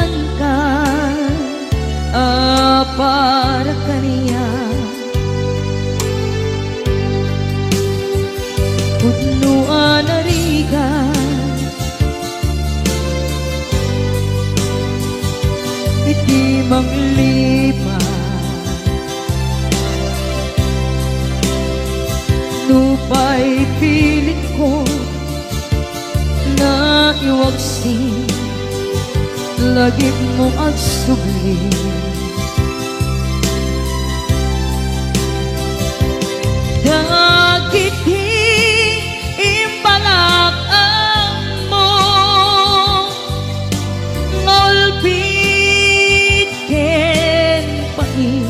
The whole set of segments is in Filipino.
saan ka para kaniya pudnuan ariga iti manglipa nupay pilit ko na iwagsin lagi mo at sugli dagit imbalak ang mo ngolpit ken pain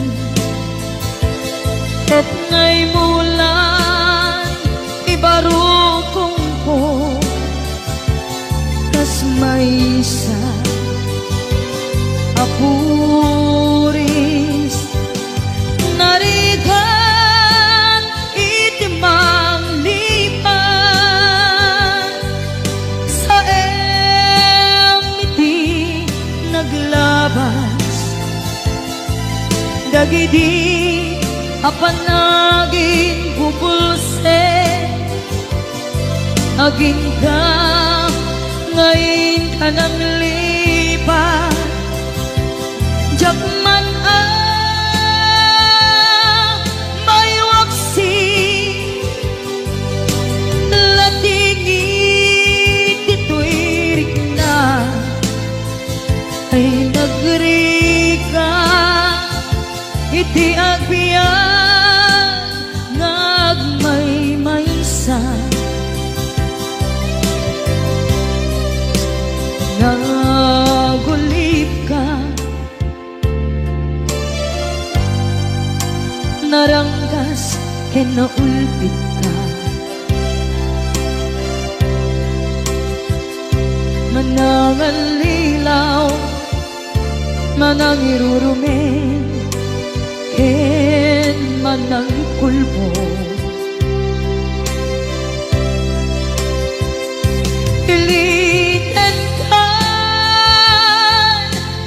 at ngay mulan ibarukong ko kas may isa apuris narigan itimang lipan sa iti naglabas dagidi apanagin bubulse aging ka ngayon ka nang lipat Jakman may waksi latingit ito'y na ay nagrika iti agbiyan ngagmay-maysa nagulip ka naranggas ken naulpit ka manangan lilaw manang irurumen ken manang kulbo iliten ka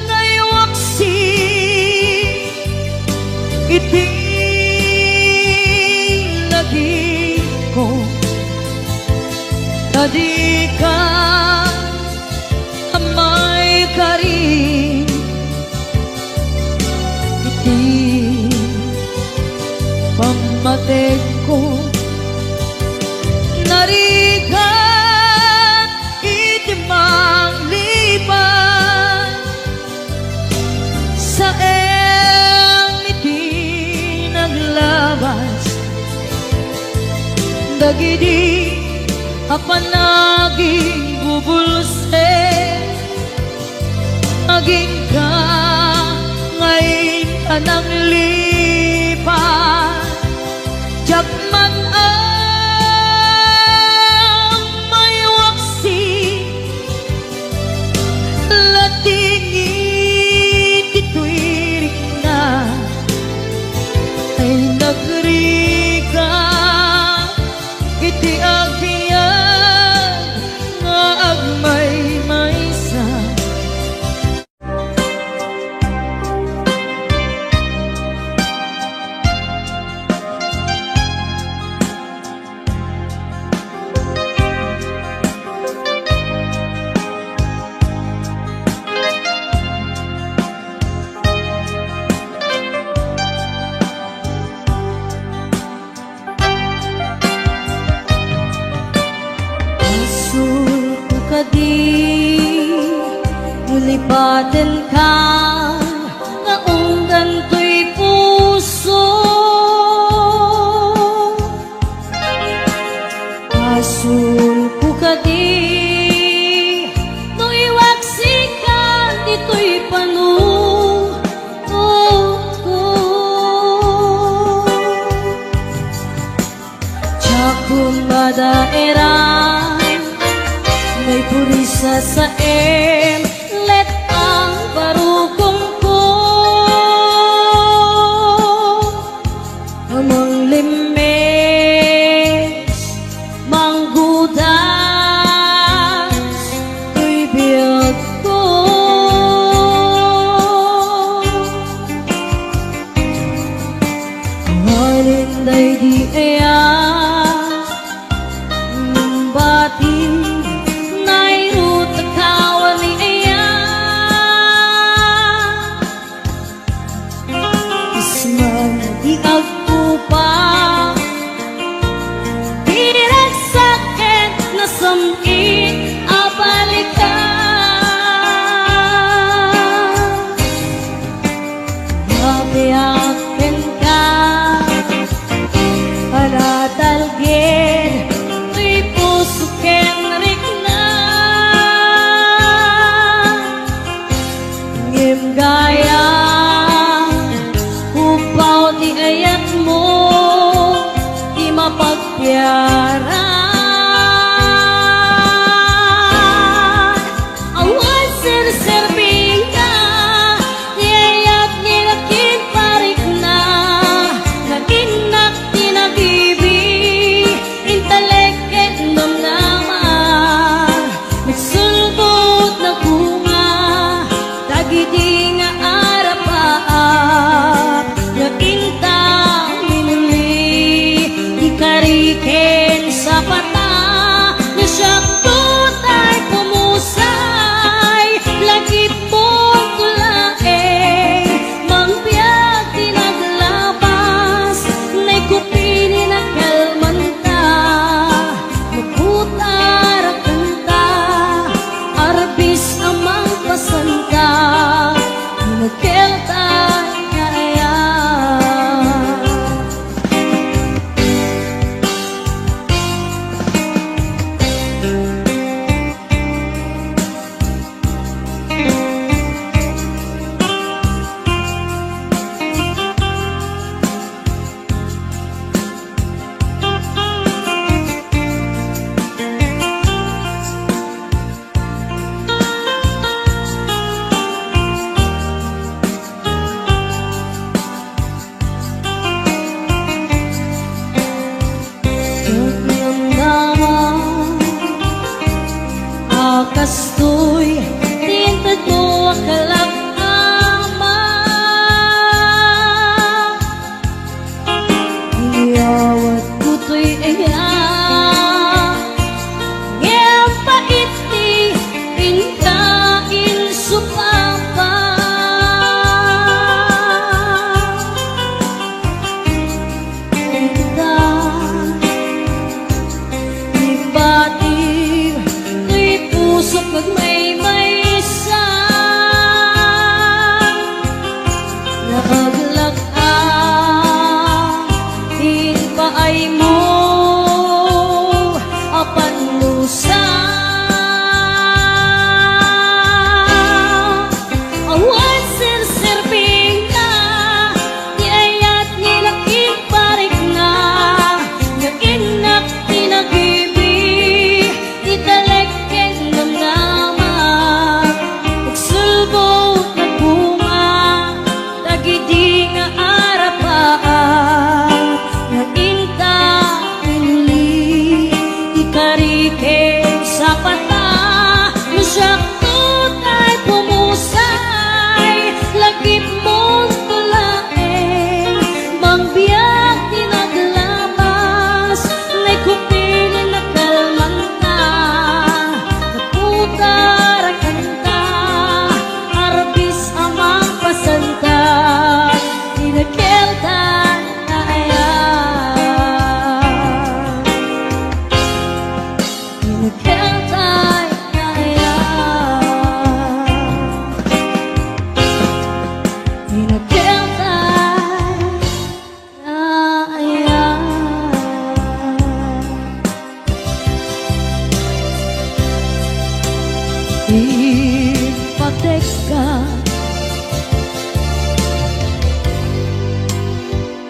ngaywaksi iti ko tadi ka amay karin iti pamatek ko narigan iti manglipan sa iti naglabas dagidi apanaging bubulse aging ka ngayon ka nang lipat jakman may waksi latingit ito'y na ay nagrika iti agbiyan nga agmay-maysa Nulipatan ka nga unggan to'y puso asul ko ka di nung iwaksikan dito'y panungo Tiyakong madaeran may purisa sa let ang barukong ko amang limes manggudas ko'y biyag ko dagiti nga arapaap nga intang minuli ikariken sa pata nga siyak tutay pumusay lagip mong kulae mangbiag tinaglabas nay kupini na kalmanta maputar kanta arbis amang pasanta nagkelta kaya kastoy tintad mo akalang ama iyawat kuto'y iya ngayang paiti inkain supapa inda ibatib pusok magmay-maysa naaglag-ang hinpaay mo apan lusa awan sir-sirbing na di ayat nilakit parik na nga inak tinagibi italek sa pata siyak tutay pumusay lagip mong kulae mangbiyak tinaglabas nay kupili na kalmanta naputar kanta arbis amang pasanta inakeltan kaya ipatek ka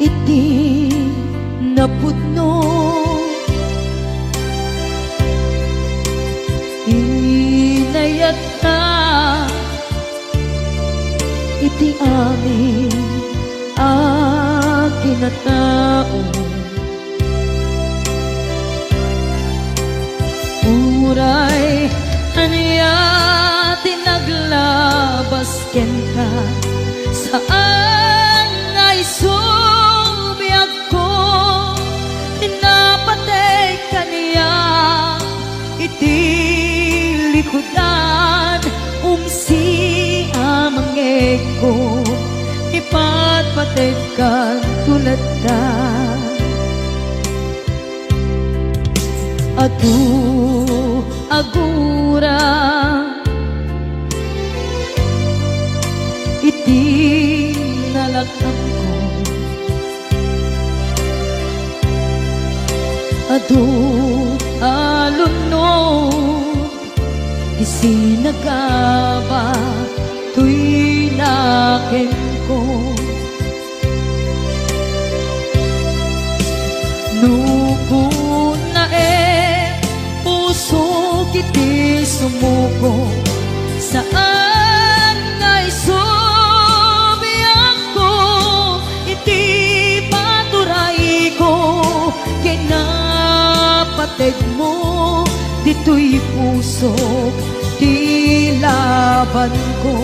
iti napudno inayat ka iti amin akinatao uray aniya tinaglabas ken ka saan ay subyak ko tinapatay kaniya iti likodan umsi amangeg ko ipatpatay ka tulad ka adu agura iti nalakam ko adu alunod isinagaba tuy naken ko nuko na puso kiti sumuko saan ngay subiyak ko iti paturay ko kinapatid mo dito'y puso di laban ko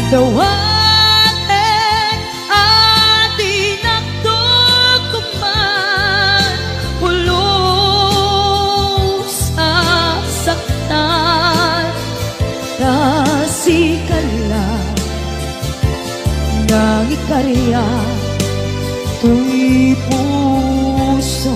dawaten ati nagdukuman ulos sasaktan kasikala ng ikarya tuy puso.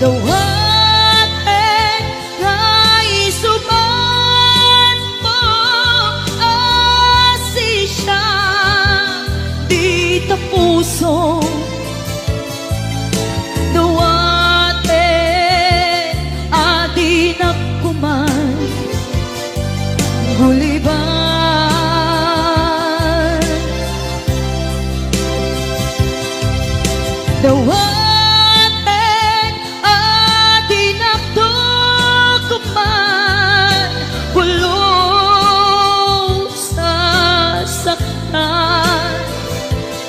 Dawaten naisuman mo asisya di tapuso. Dawaten adi nakuman guliban. Dawaten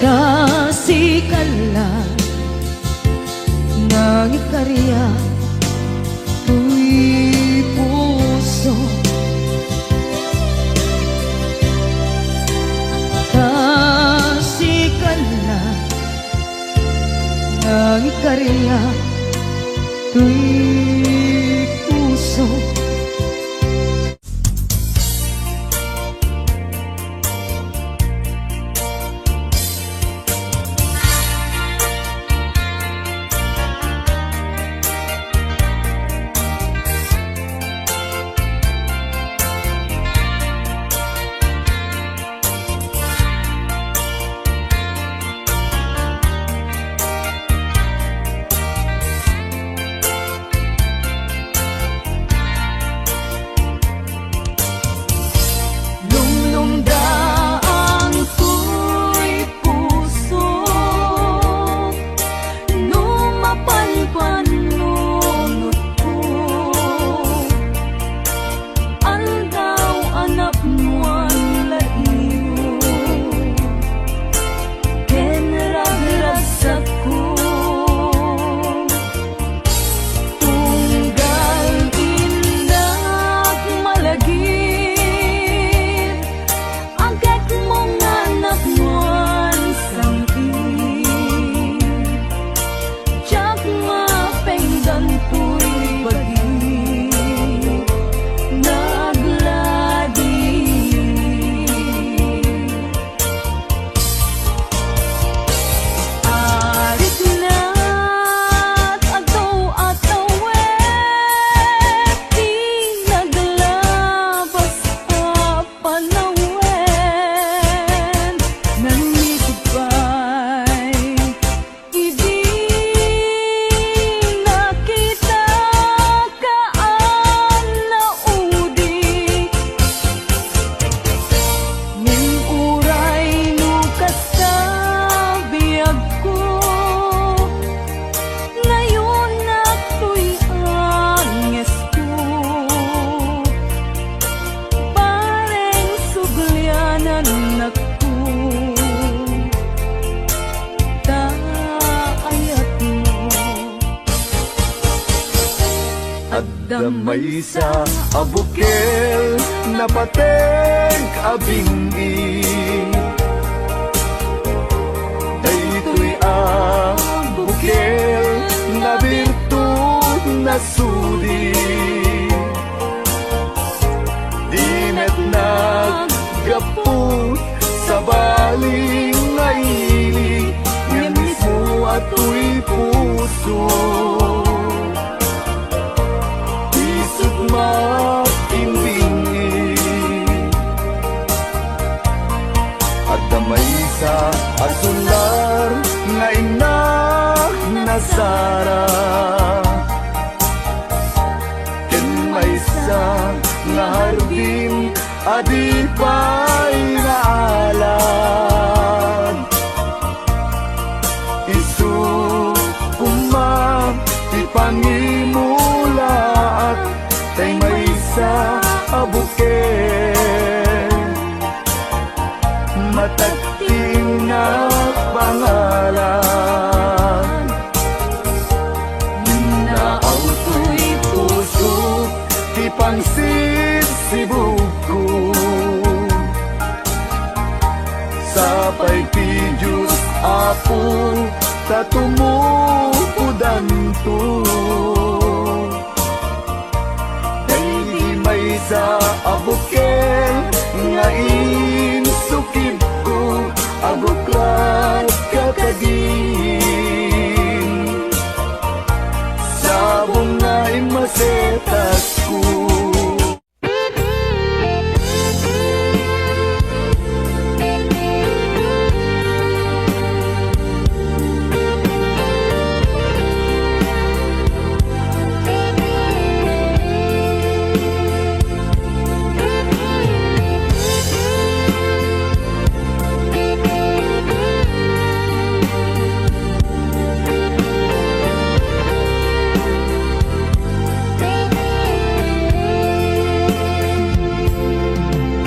kasikala ng ikarya tuy puso. Kasikala ng ikarya tuy puso. Damay sa abukel na pateng abingi daytoy abukel na birtud na sudi dinet naggapot sa baling nga ili nga mismo ato'y puso makimbingi at damay sa asular nga inak na Sara ken may sa nga hardin adi pa'y naalam. Isu kumam ti pangimula at tay may sa abuken, matating na pangalan. Naaw to'y puso ti pangsisibuko, sapay ti Diyos Apo tatumupudan to. Di may sa abukel nga insukib ko, abuklat kakagin sabong nga imasetas ko.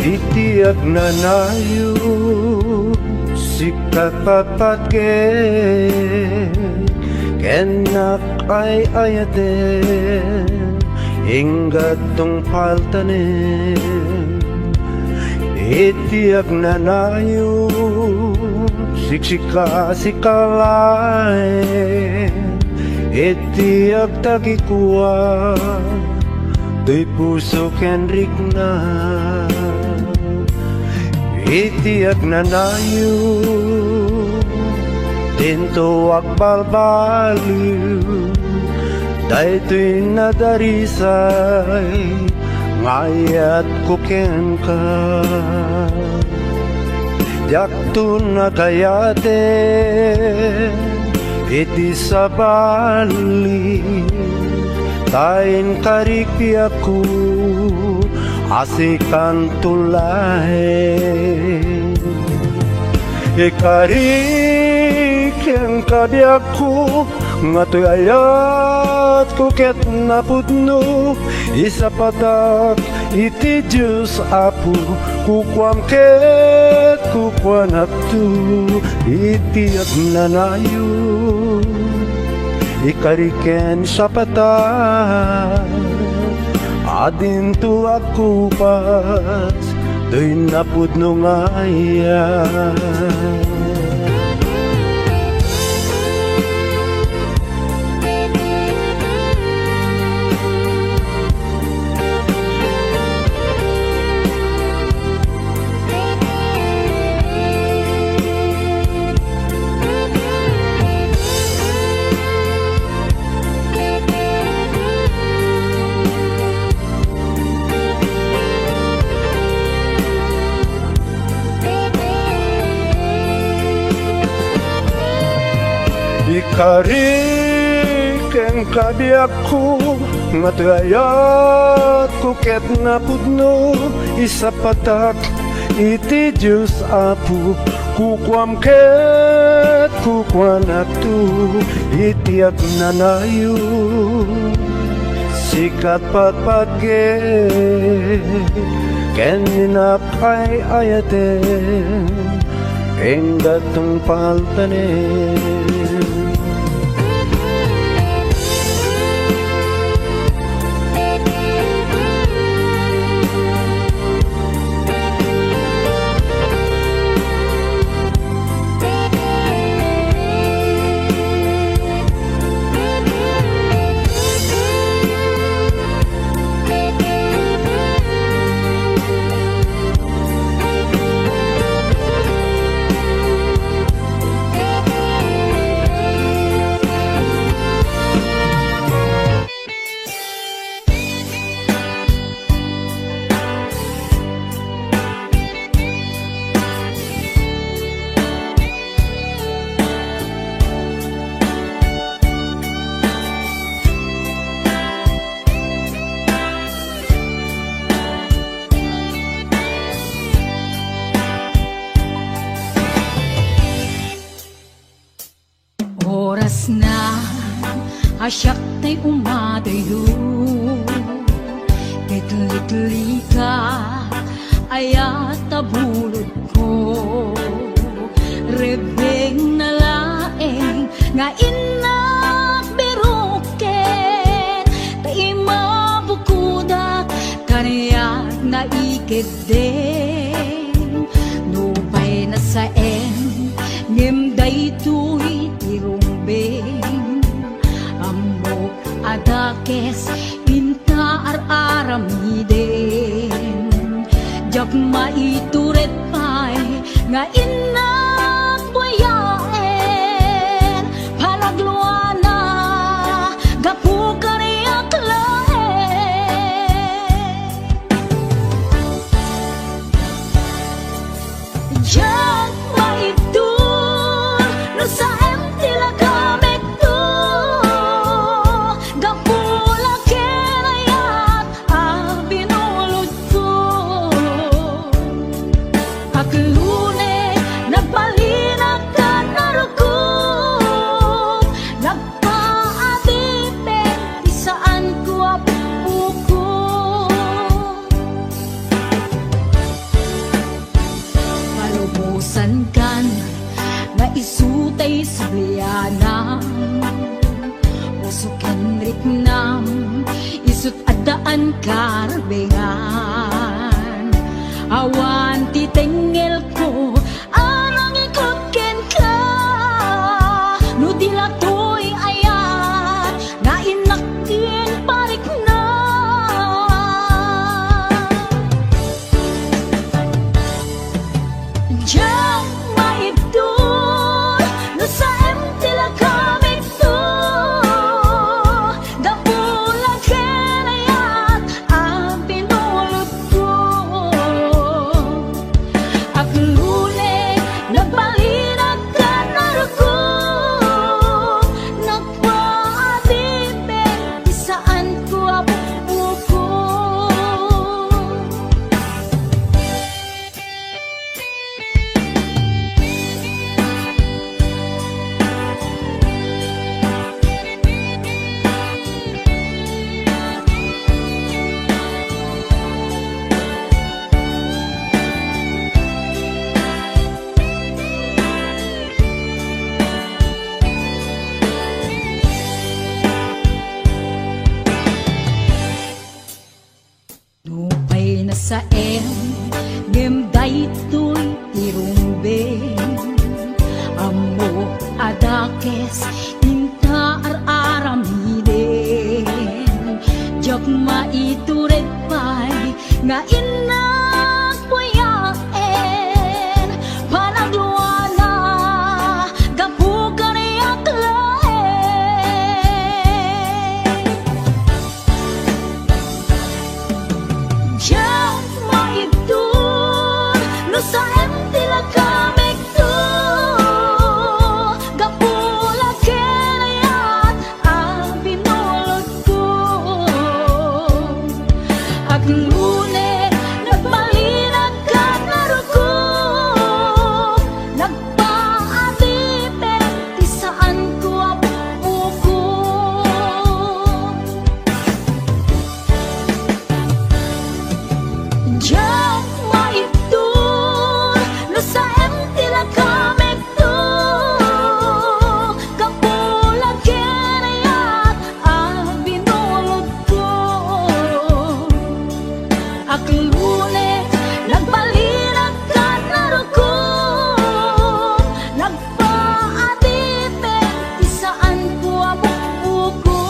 Itiyak na nayo si kapapatke, kenak ay ayate ingat tong paltane. Itiyak na nayo siksika sikalay, itiyak tagikuwa di puso kenrik na. Itiyak na nayo dinto agbalbaliw, daytoy nadarisay ngayat kuken ka. Jakto na kayate iti sabali, tain kariki ako asikan tulay. Ikarik yang kabiyak ko nga to'y ayat ko ket napudno, isa patak iti Diyos Apo kukwam ket kukwanak tu. Itiyak na nayo ikariken sa patak, adin tu aku pas do'y napudno ngaya. Ikarik ang kabiyak ko nga tuyayat ko ket napudno, isa patak iti Diyos Apo kukwam ket kukwanak tu. Itiyak na nayo sikat patpatke, ken ninapay ayaten eng datong paltanen. asyak tay umadayo Kitli-tli ka ayat tabulod ko Rebeng na laeng nga inak biruken Tay mabukudak kaniyak na ikid din Nubay na sa ngimday tuy tirumbing Amok adakes pinta ar-aramiden Jak maituret pay nga inak buyaen Palagluana gapu kaniyak lahen Jak maitur no sa tila gamit to Gapula kenayat binulot ko Aklune nagpalinak ka narukog Nagpaatite isaan ko apuko Malubusan kan na isutay sa bliyanam Usukan ritnam isut adaan karbengan Awan titengel ko anang ikutken ka No dila to'y ayat na inakin parik na Diyan maibdol no sa tila gamit to Gapulang kenayat binulot ko Aklune nagbalinag ka narukog Nagpaatite isaan ko apuko Nupay na sa ngimday to'y tirumbing Amo adakes inta ar-aramiden Jak maituret pay nga inak buyaen Panagluana gapu kaniyak lahen Diyan maibdol no sa tila gamit to Gapula kenayat binulot ko Aklune nagbalinag ka narukog Nagpaatite isaan ko apuko Diyan maibdol no sa tila gamit to Gapulang kenayat binulot ko Aklune nagbalinag ka narukog Nagpaatite isaan ko apuko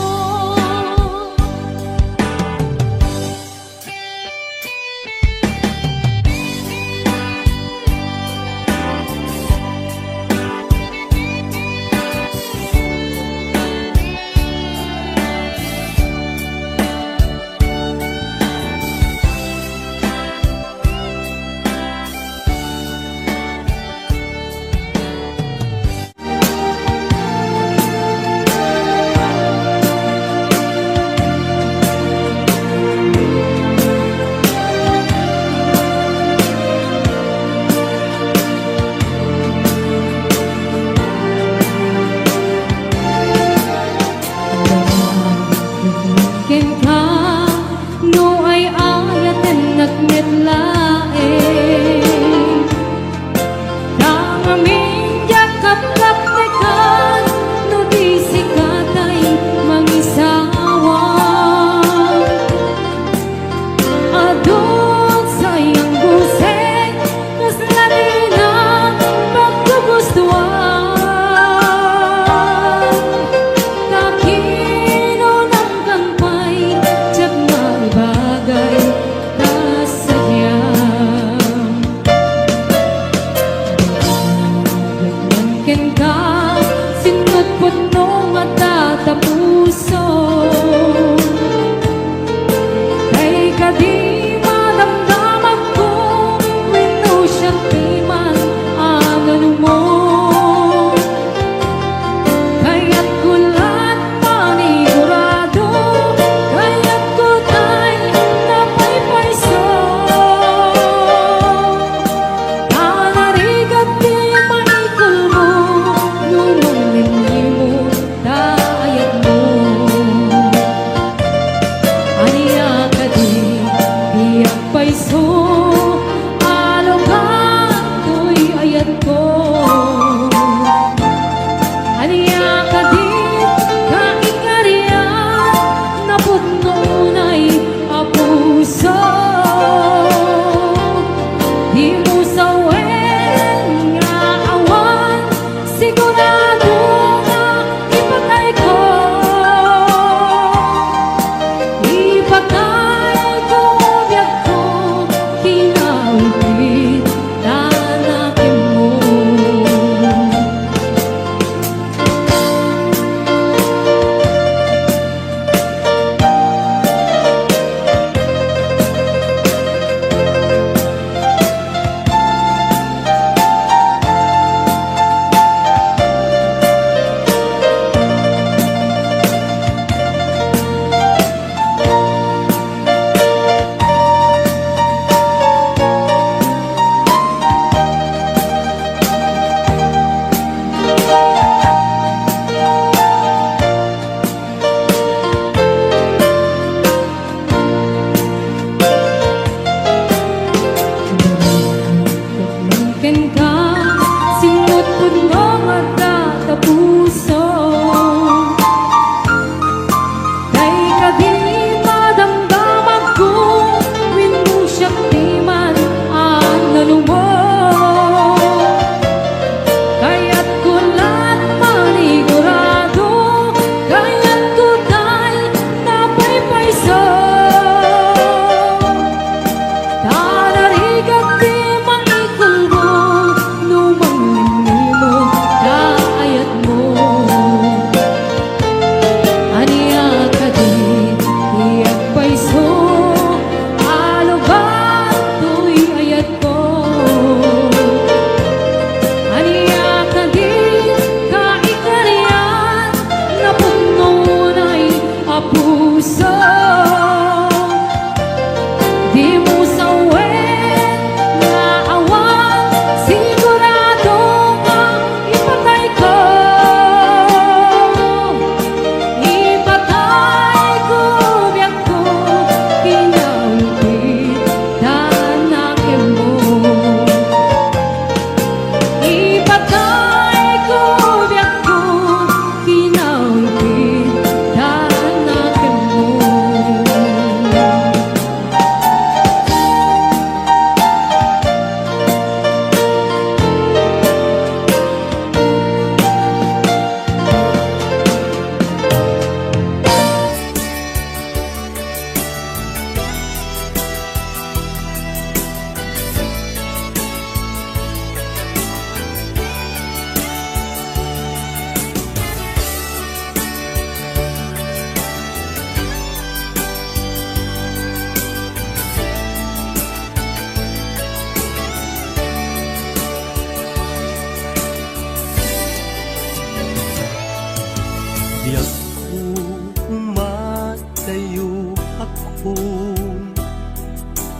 akong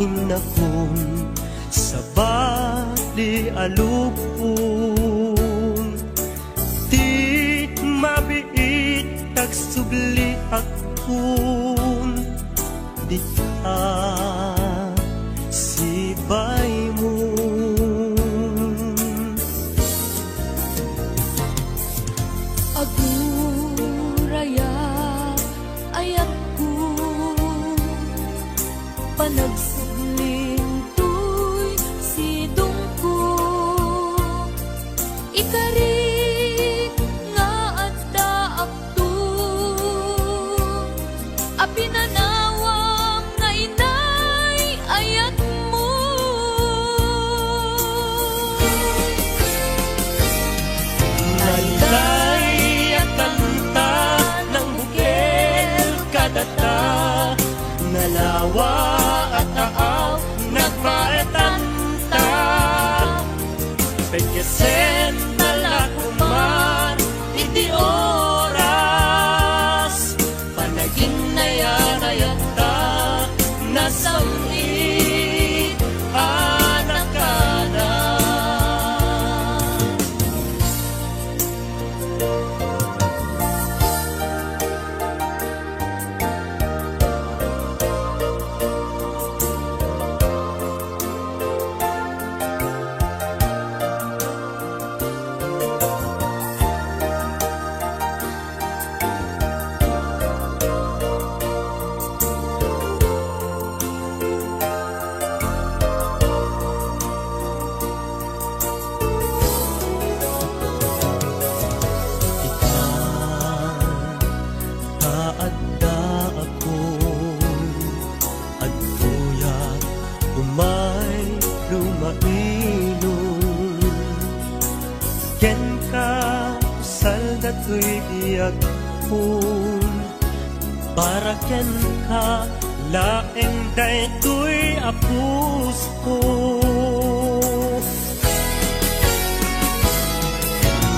inakon sa bali alupon. Di mabiit tagsubli akon, di ka sibay mo. Aguraya ayat ko panagsubling tuy sidong ko ikari nga adda akto apinanawang nga inay ayat mo. Nailay at kanta ng bukel kadata, nalawa at taaw nagpaetanta. Pagkasen talakuman iti oras, panaging nayanayata nasamit anak ka na. Aadda akon agtuya umay lumainon, ken ka usal datoy biyag kun, para ken ka laeng daytoy apus ko.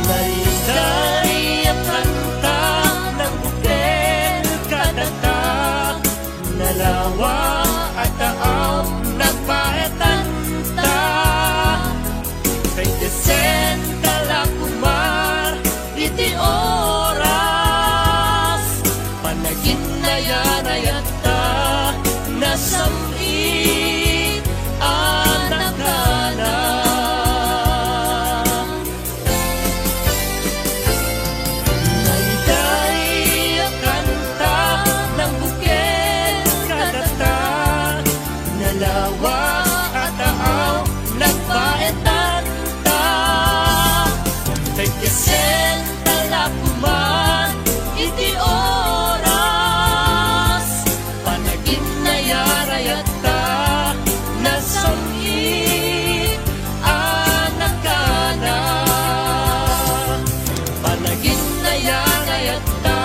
Nailay at kanta ng bukel kadata, nalawa at taaw nagpaetanta. Pagkasen talakumar iti oras, panagin na yanayata nasamit anak ka na. Nailay ang kanta ng bukel kadata, nalawa at taaw nagpaetanta. Pagkasen talakuman iti oras, panagin na yarayata nasamit anak ka na. Panagin na yarayata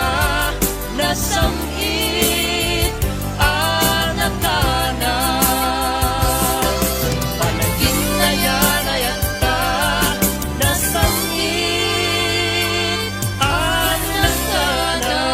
nasamit anak ka na. Panagin na yarayata nasamit anak ka na.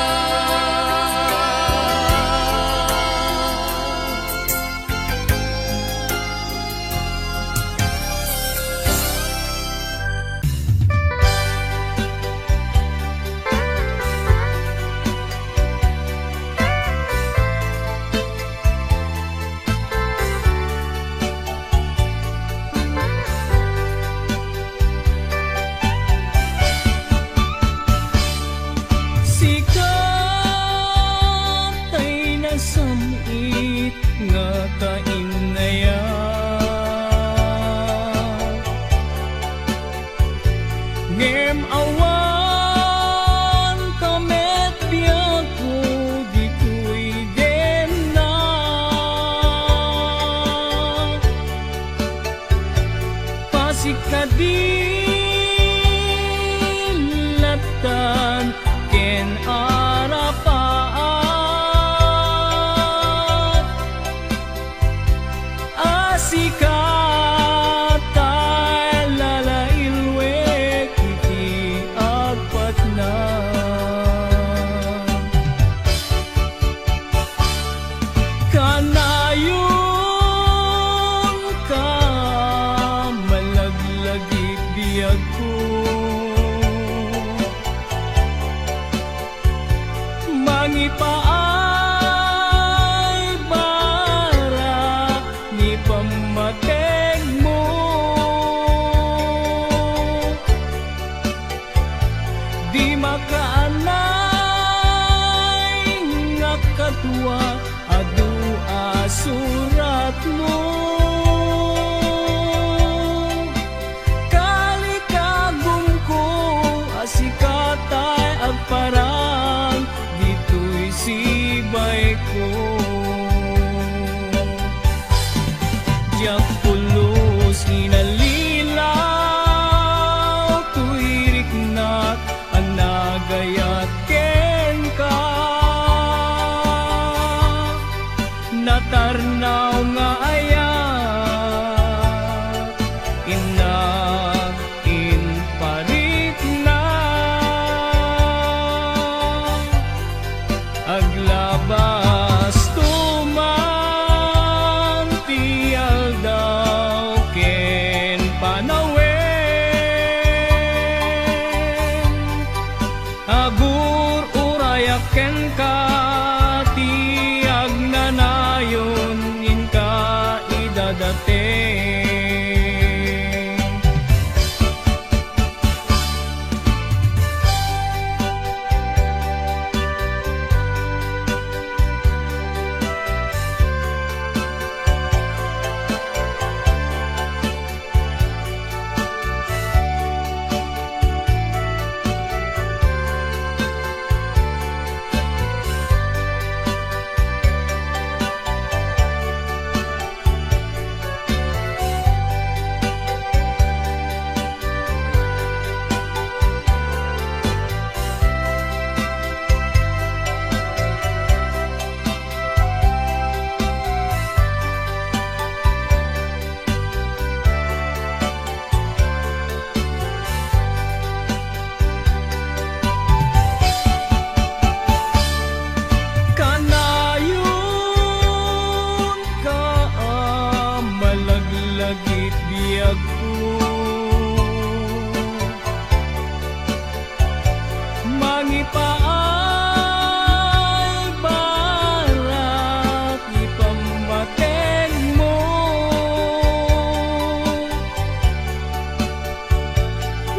Sikat ay nasamit nga kainaya, ngem awan kamet biyak ko dito'y gena. Pasikadilatan ken arapaat, Diyak pulos inalilaw, tuirik na't anagayat ken ka. Natarnaw nga ayat, in parit na. Aglabas tuman tial daw ken panawen. Agur urayak ken ka tiag nanayon in ka idadate. Kanayon ka malaglagit biyag ko. Mangipaay barat ipambaten mo.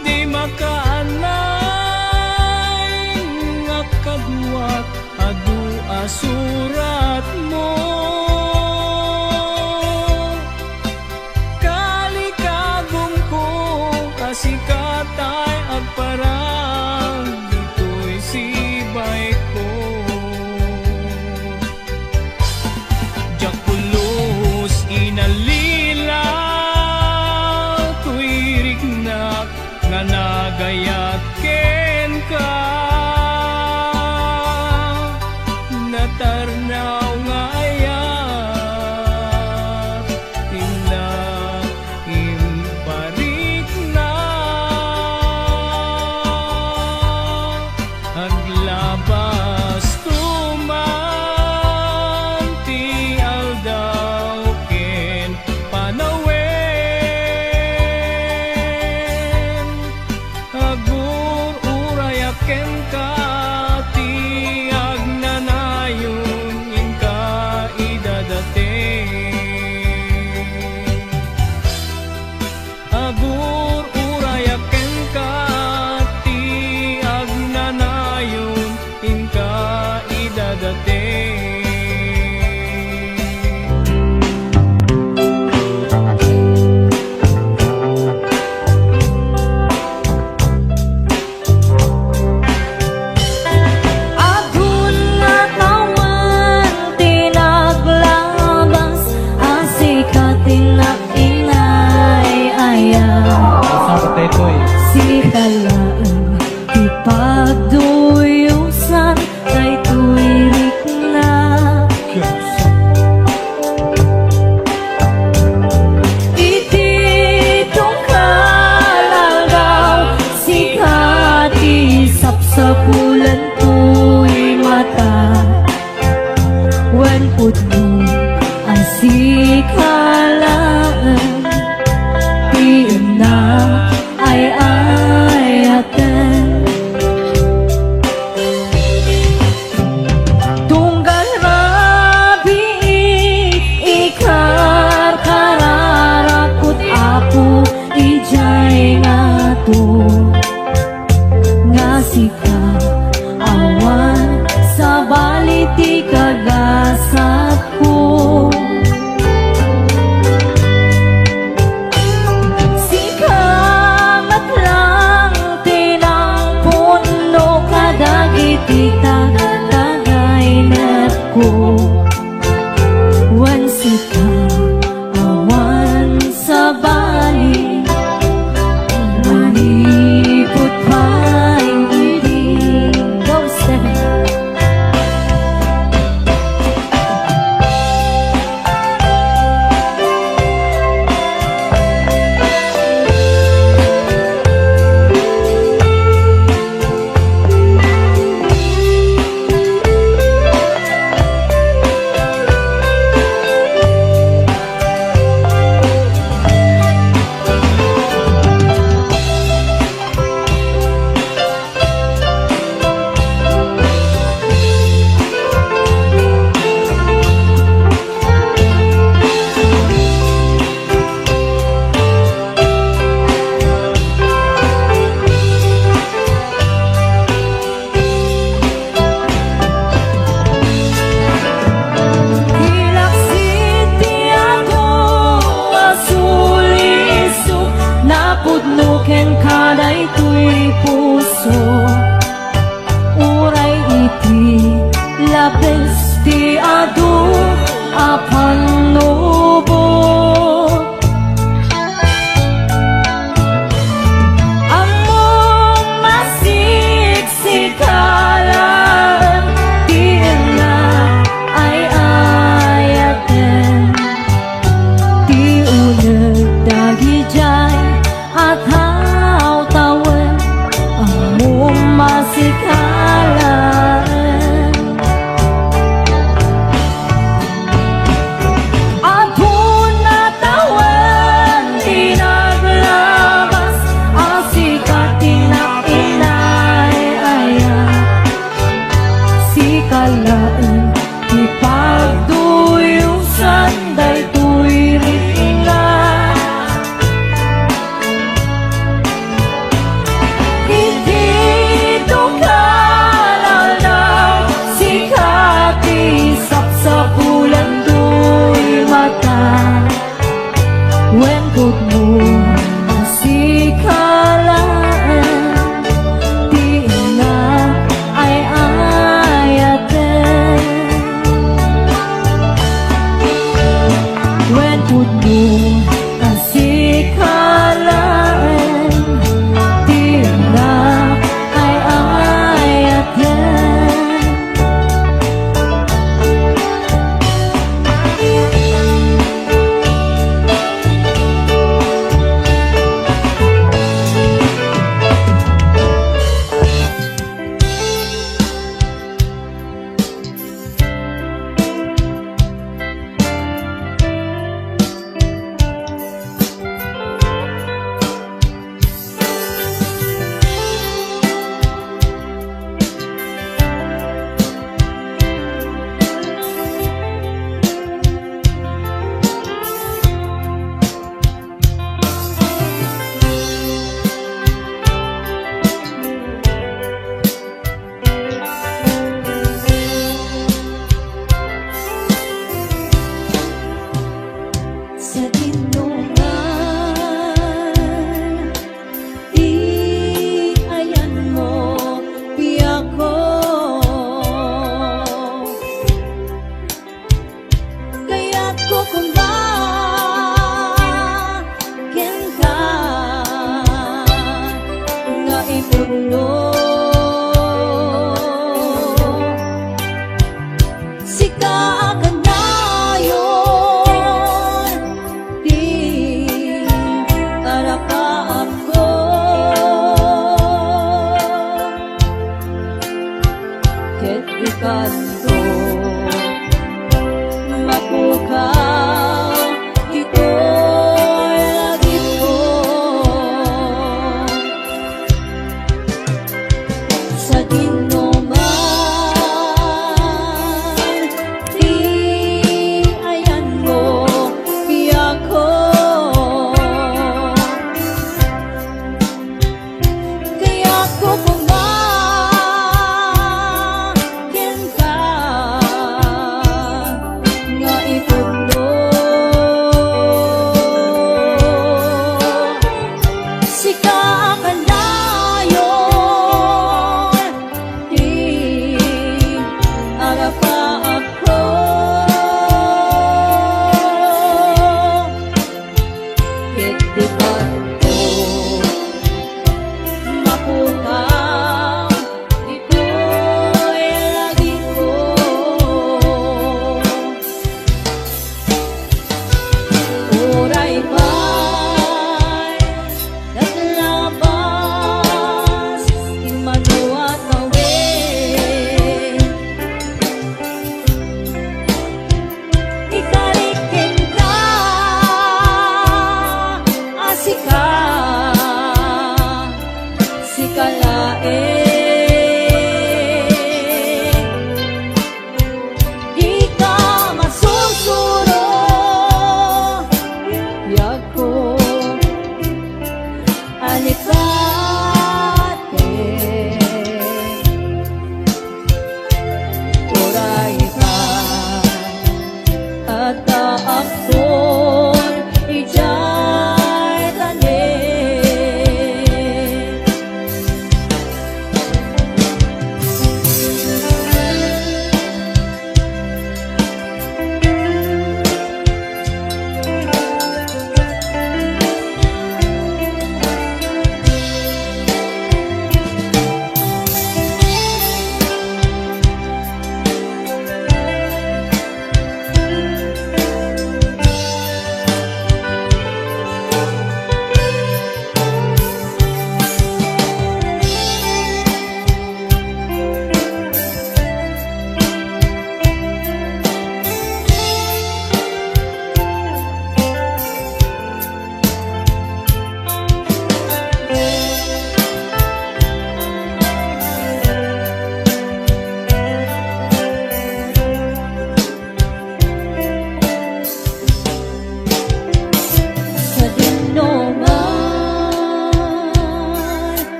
Di makaanay nga kaduat adu asurat mo. Kalikagom ko kasikatay agparang dito'y sibay ko. Diyak pulos inalilaw, tuirik na nga nagayat ken ka. Natarnaw nga ayat, imparit na. Aglabas tuman tial daw ken panawen. Agur urayak ken ka tiag nanayon in ka idadate. Agur urayak ken ka tiag nanayon in ka idadate. Agun nga tawan tinaglabas, asikat tinag-inay ayaw. Si kalaan ipagduyusan kay tuwirik na. Ititong kalagaw, sikat isap sa bulan tuwi mata. Wen putno asikalaan, piin na ay ayaten. Tunggal rabi ikar kararakut apu ijay ngato. Ngasika awan sa baliti kagasat ko. Sikamat lang pud mo kasikalaan Tiyak ay ayat yan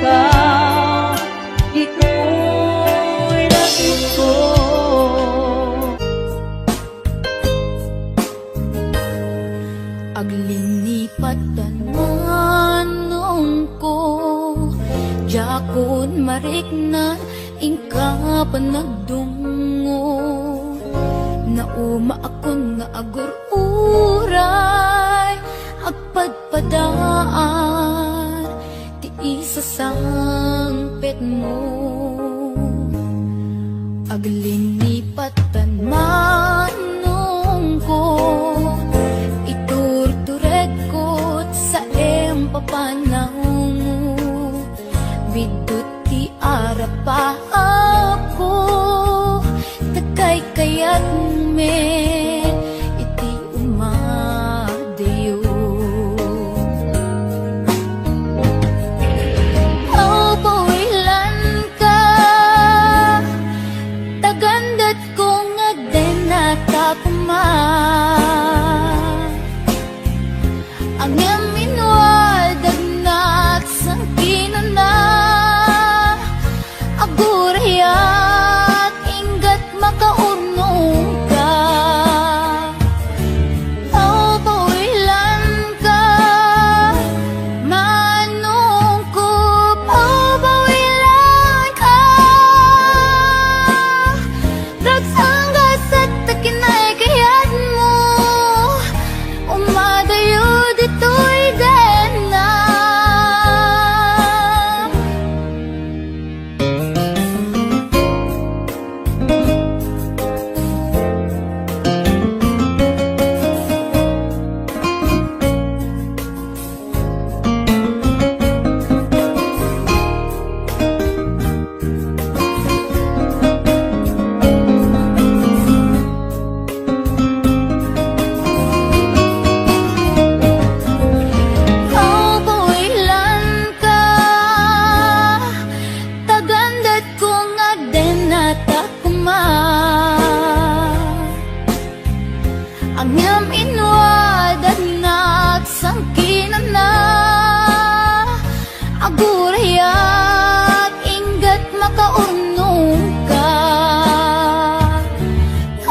ikaw, ito'y nais ko. Aglinipat tananong ko, jakon mariknan, ingka panagdungo. Nauma akon nga agur-uray, agpadpadaan, ti isa sangpet mo. Aglinipat tananong ko, iturtured ko sa empapanaw mo. Bidot ti arapa ako, takay kayat me, iti umadayo. Aw, pawilan ka, tagandat kong agdenata kuma. Ang yaminwadag na at sangkinan na, agurayat inggat makaunong ka. Aw, pawilan ka, manong ko. Aw, pawilan ka, ragsanggas at takinay kayat mo, umadayo dito'y dena. Aw, pawilan ka, tagandat kong agdenata kuma. Ang yam inwadan na at sangkinan na, agurayat inggat makaunong ka.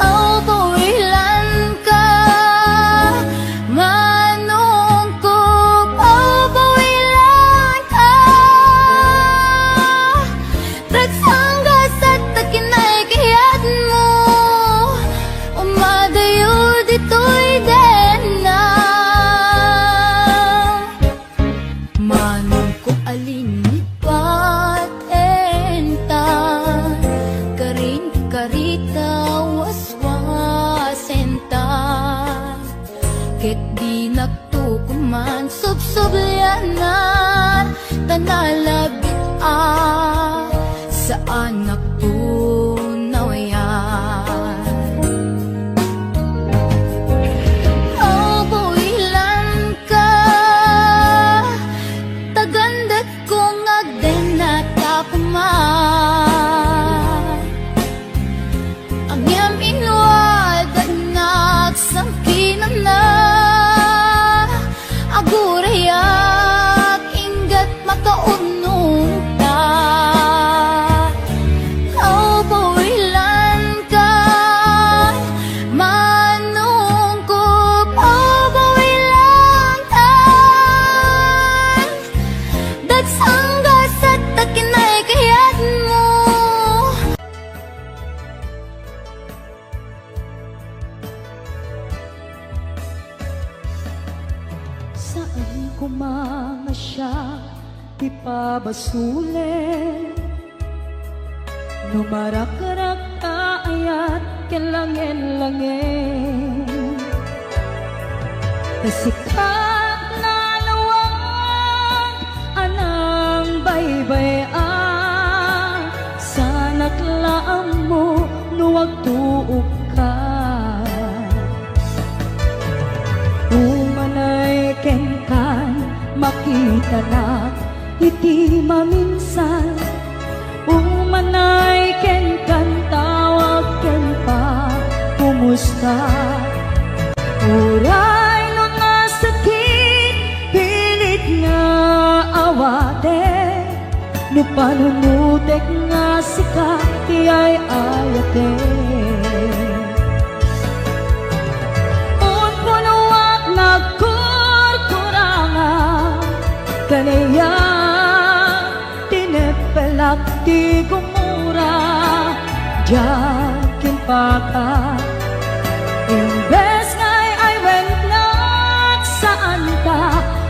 Aw, pawilan ka, manong ko. Aw, pawilan ka, ragsanggas at takinay kayat mo, umadayo dito'y dena. Manong ko alinipat enta, karin karita waswasenta. Ket di nagtukuman subsubyanan, tanalabit sa anak tunawayan. Aw, pawilan ka, tagandat kong agdenata kuma. Ang yam inwadag na at sangkinan na, agurayat inggat makaunong ka. Aw, pawilan ka, manong ko. Aw, pawilan ka, dagsanggas at takinay kayat mo. Saan kumanga siya ipabasulit, numarak-rak ayat kelangin-langin. Kasikat na lawang anang baybayan, sanak laam mo nuwag tuog ka. Umanay kenkan makita na iti maminsan, umanay kenkan tawag ken pa kumusta. Uray no nasakit pilit nga awate, no panunutek nga sika ti ay ayate. Un punuak nagkurkuranga kanaya tinepelak ti gumura jakin paka. Imbes ngay ay went not saan ka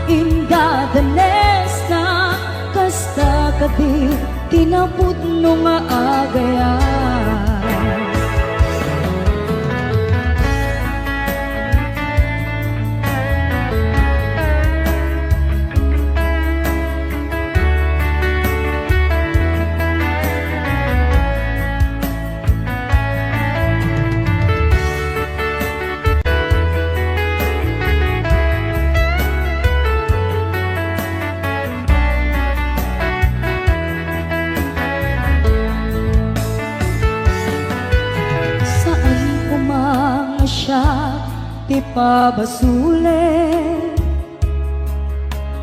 inda danes na kasta kadi tinaput nung agayan. Ti pabasule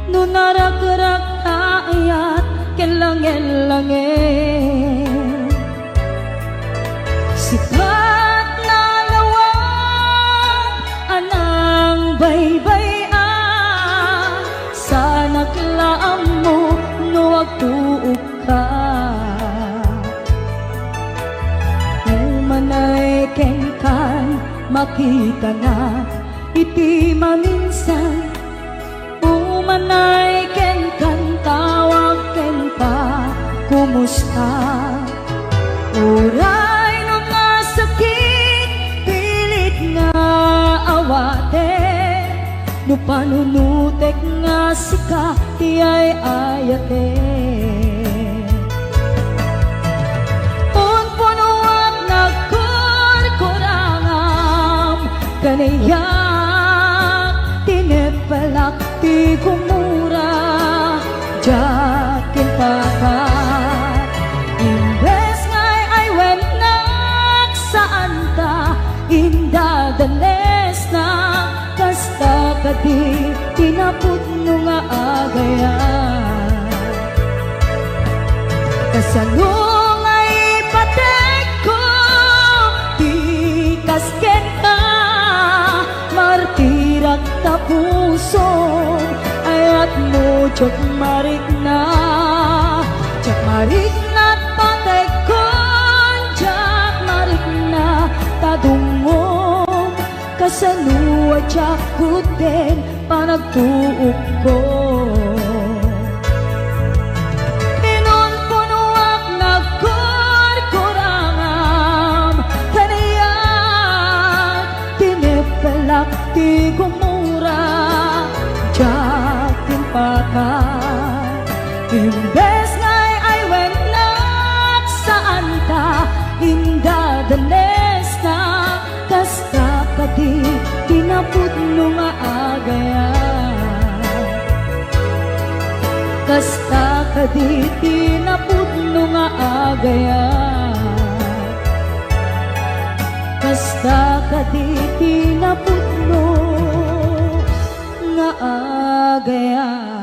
no narak-rak taayat kelangen-langen sikat na lawang anang baybay-an sa naglaam mo no agtuog ka umanay kengkan makita na iti maminsan umanay ken kan tawag ken pa kumusta uray no nga sakit pilit nga awate no panunutek nga sika ti ay ayate. Kanayak tinepalak ti kumura jakin pakat imbes ngay ay wenak saan ta inda danes na kasta kadi tinaput no nga agayan. Kasanong ay patek ko ti kasken ka martirak ta puso ayat mo jok marik na patek kon jak marik na tadungom kasanua jak kuten panagtuok ko. Inon punuak nagkurkurangam kanayak tinepelak ti gumura jakin pakat imbes ngay ay wenak saan ta inda danes na kasta kadi tinaput no nga agayan. Kasta kadi tinaput no nga agayan. Kasta kadi tinaputno nga agayan.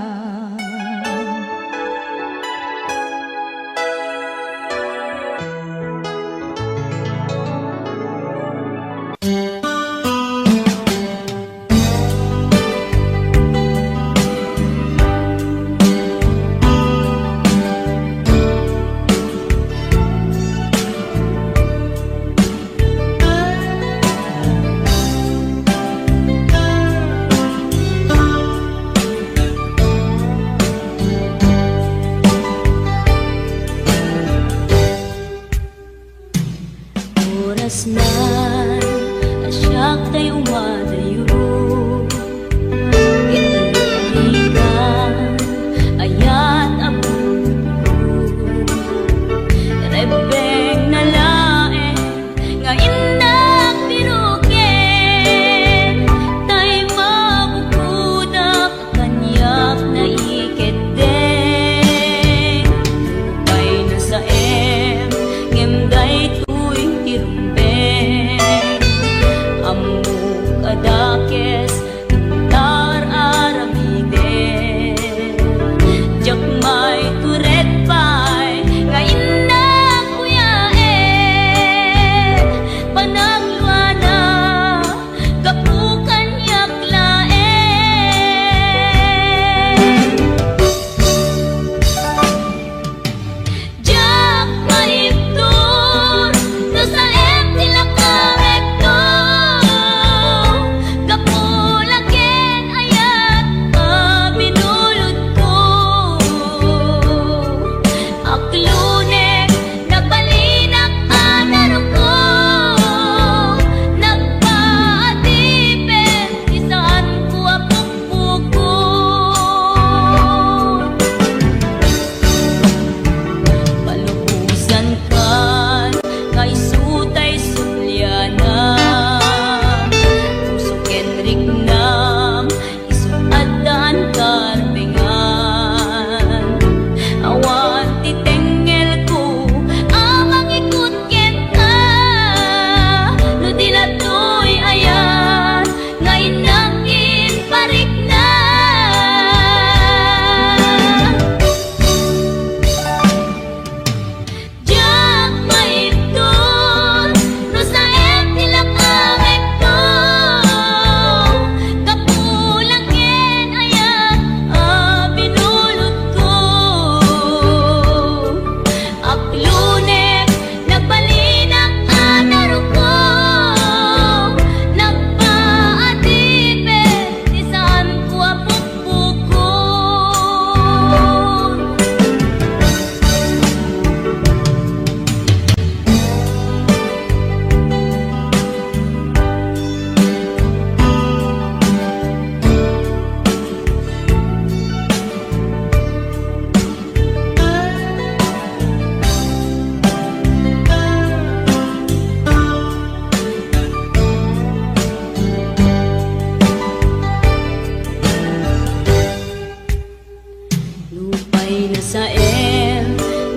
May nasael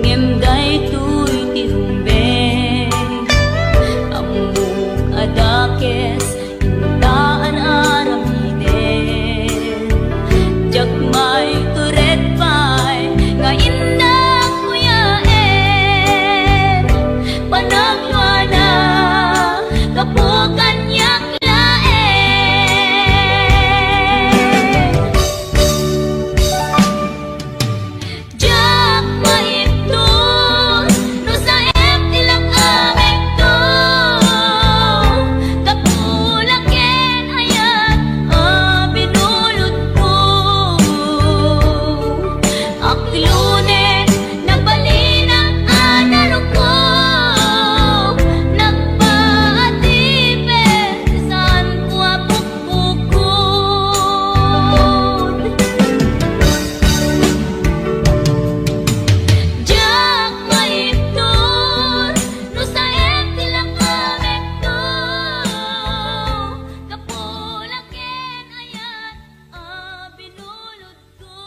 ngem daytoy ti rumbeng amok adakes intaan aramiden jak may turet pay nga indak kuyaen panagwana kapukan yak laen jak maiptos no sa tilang aming to kapulaken ayat binulot ko aklunen nagbalinang anaro ko nagpaatipin saan ko apukpukod jak maiptos no sa tilang aming to kapulaken ayat binulot ko.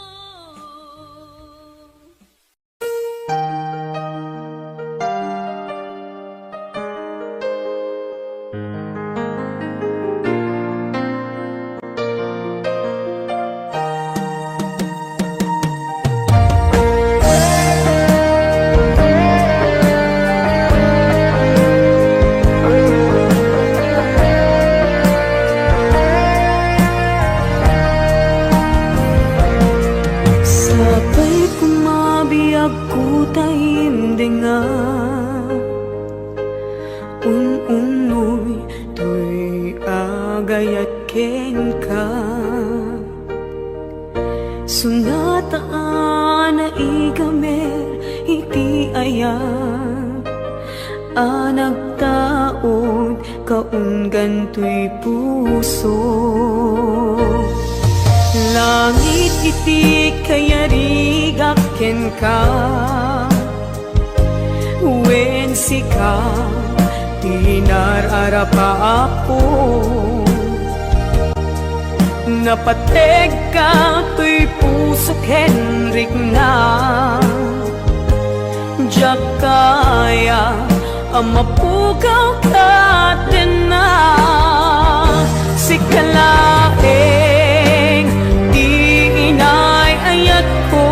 Sabay kumabiyag ko taimdinga unoy to'y agayat ken ka sunataan na igamer iti ayat anagtaod kaunggan to'y puso langit iti kayarigak ken ka wen sika tinararapa ako napateg ka to'y puso Henrik na jak kaya amapukaw ka din na sikalaeng di inay ayat ko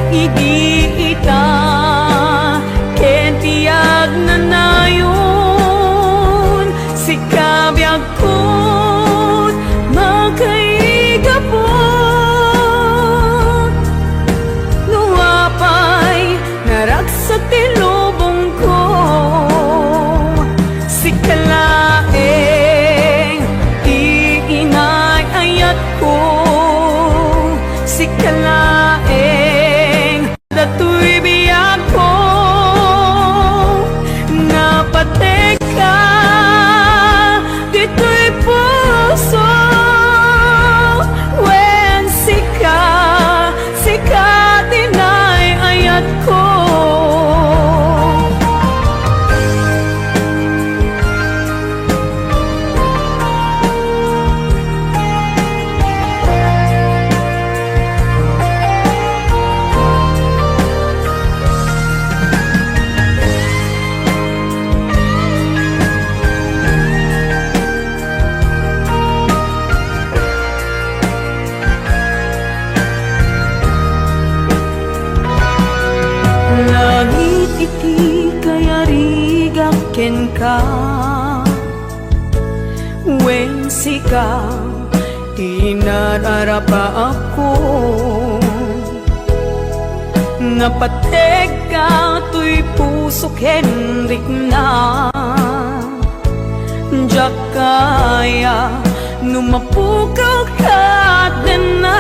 igiita ken tiyag na nayon sikabiyag ko magkaigapot nuwapay naragsak ti lubong ko sikalaeng di inay ayat ko sikalaeng dato'y biyag ko napateg ka dito'y puso wen sika tinay ayat ko langit iti kayarigak ken ka wen sika tinararapa ako napateg ka to'y puso Henrik na jak kaya numapukaw ka din na